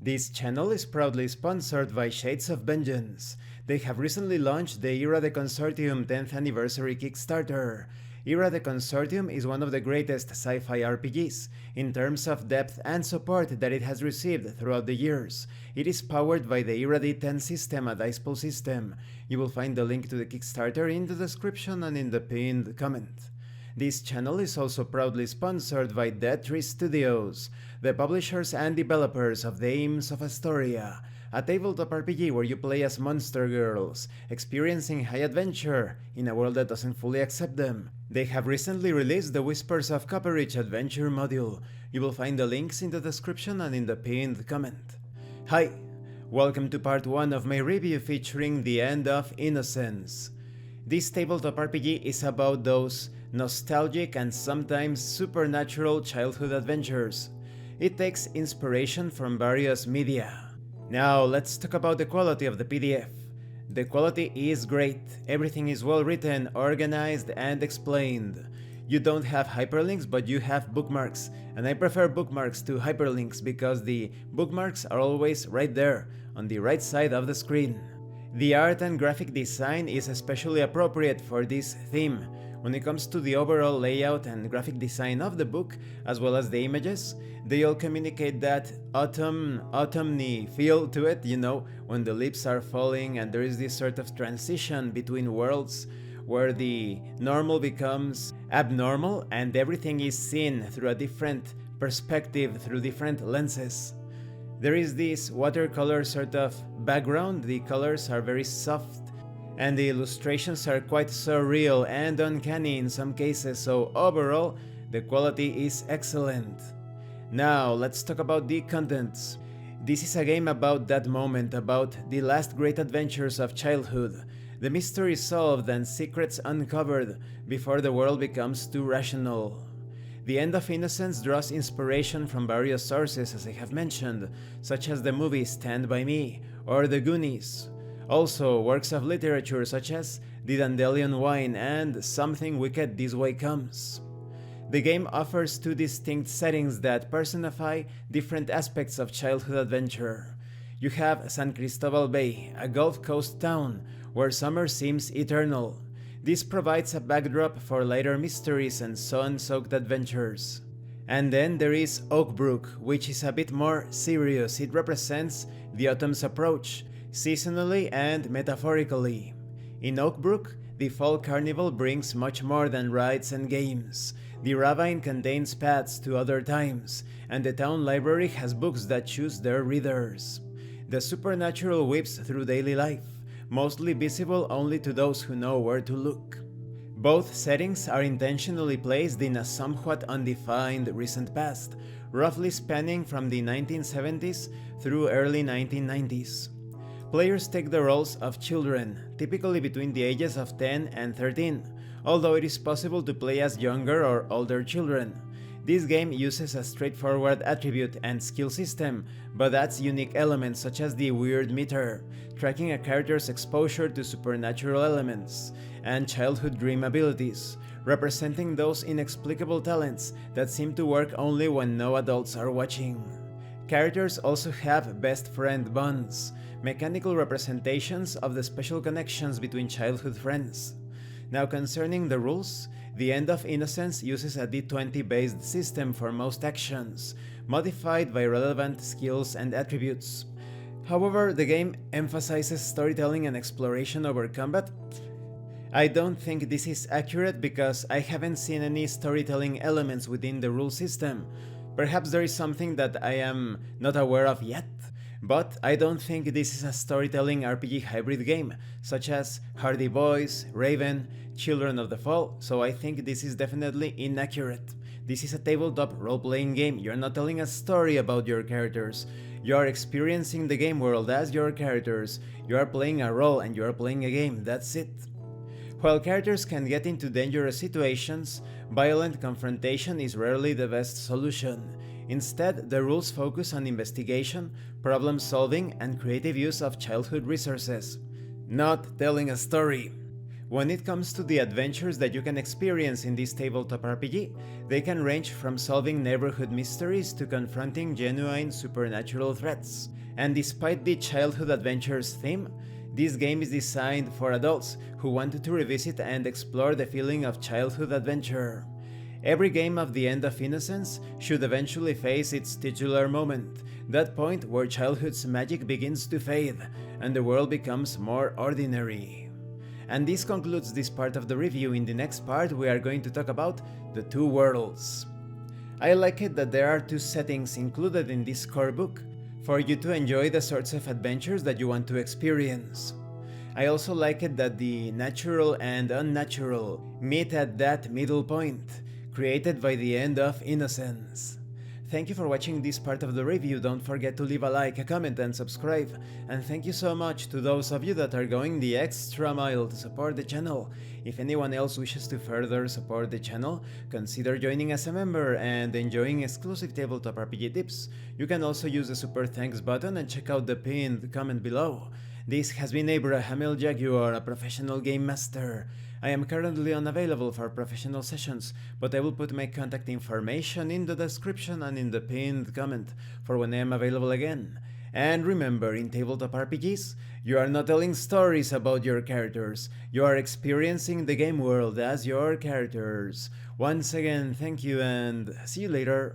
This channel is proudly sponsored by Shades of Vengeance. They have recently launched the Era de Consortium 10th Anniversary Kickstarter. Era de Consortium is one of the greatest sci-fi RPGs, in terms of depth and support that it has received throughout the years. It is powered by the Era D10 system, a dice pool system. You will find the link to the Kickstarter in the description and in the pinned comment. This channel is also proudly sponsored by Dead Tree Studios, the publishers and developers of Dames of Asstoria, a tabletop RPG where you play as monster girls, experiencing high adventure in a world that doesn't fully accept them. They have recently released the Whispers of Copperich adventure module. You will find the links in the description and in the pinned comment. Hi, welcome to part 1 of my review featuring the End of Innocence. This tabletop RPG is about those nostalgic and sometimes supernatural childhood adventures. It takes inspiration from various media. Now let's talk about the quality of the PDF. The quality is great, everything is well written, organized and explained. You don't have hyperlinks, but you have bookmarks, and I prefer bookmarks to hyperlinks because the bookmarks are always right there, on the right side of the screen. The art and graphic design is especially appropriate for this theme. When it comes to the overall layout and graphic design of the book, as well as the images, they all communicate that autumn-y feel to it, you know, when the leaves are falling and there is this sort of transition between worlds where the normal becomes abnormal and everything is seen through a different perspective, through different lenses. There is this watercolor sort of background, the colors are very soft, and the illustrations are quite surreal and uncanny in some cases, so overall, the quality is excellent. Now, let's talk about the contents. This is a game about that moment, about the last great adventures of childhood, the mystery solved and secrets uncovered before the world becomes too rational. The End of Innocence draws inspiration from various sources, as I have mentioned, such as the movie Stand By Me or The Goonies. Also, works of literature such as The Dandelion Wine and Something Wicked This Way Comes. The game offers two distinct settings that personify different aspects of childhood adventure. You have San Cristobal Bay, a Gulf Coast town where summer seems eternal. This provides a backdrop for lighter mysteries and sun-soaked adventures. And then there is Oakbrook, which is a bit more serious. It represents the autumn's approach, seasonally and metaphorically. In Oakbrook, the fall carnival brings much more than rides and games. The ravine contains paths to other times, and the town library has books that choose their readers. The supernatural whips through daily life, mostly visible only to those who know where to look. Both settings are intentionally placed in a somewhat undefined recent past, roughly spanning from the 1970s through early 1990s. Players take the roles of children, typically between the ages of 10 and 13, although it is possible to play as younger or older children. This game uses a straightforward attribute and skill system, but adds unique elements such as the weird meter, tracking a character's exposure to supernatural elements, and childhood dream abilities, representing those inexplicable talents that seem to work only when no adults are watching. Characters also have best friend bonds, mechanical representations of the special connections between childhood friends. Now, concerning the rules, the End of Innocence uses a D20 based system for most actions, modified by relevant skills and attributes. However, the game emphasizes storytelling and exploration over combat. I don't think this is accurate because I haven't seen any storytelling elements within the rule system. Perhaps there is something that I am not aware of yet, but I don't think this is a storytelling RPG hybrid game, such as Hardy Boys, Raven, Children of the Fall, so I think this is definitely inaccurate. This is a tabletop role-playing game. You're not telling a story about your characters. You are experiencing the game world as your characters. You are playing a role and you are playing a game, that's it. While characters can get into dangerous situations, violent confrontation is rarely the best solution. Instead, the rules focus on investigation, problem solving, and creative use of childhood resources, not telling a story. When it comes to the adventures that you can experience in this tabletop RPG, they can range from solving neighborhood mysteries to confronting genuine supernatural threats. And despite the childhood adventures theme, this game is designed for adults who want to revisit and explore the feeling of childhood adventure. Every game of the End of Innocence should eventually face its titular moment, that point where childhood's magic begins to fade and the world becomes more ordinary. And this concludes this part of the review. In the next part we are going to talk about the two worlds. I like it that there are two settings included in this core book for you to enjoy the sorts of adventures that you want to experience. I also like it that the natural and unnatural meet at that middle point, created by the End of Innocence. Thank you for watching this part of the review. Don't forget to leave a like, a comment and subscribe. And thank you so much to those of you that are going the extra mile to support the channel. If anyone else wishes to further support the channel, consider joining as a member and enjoying exclusive tabletop RPG tips. You can also use the super thanks button and check out the pinned comment below. This has been Abraham L. Jaguar, a professional game master. I am currently unavailable for professional sessions, but I will put my contact information in the description and in the pinned comment for when I am available again. And remember, in tabletop RPGs, you are not telling stories about your characters, you are experiencing the game world as your characters. Once again, thank you and see you later.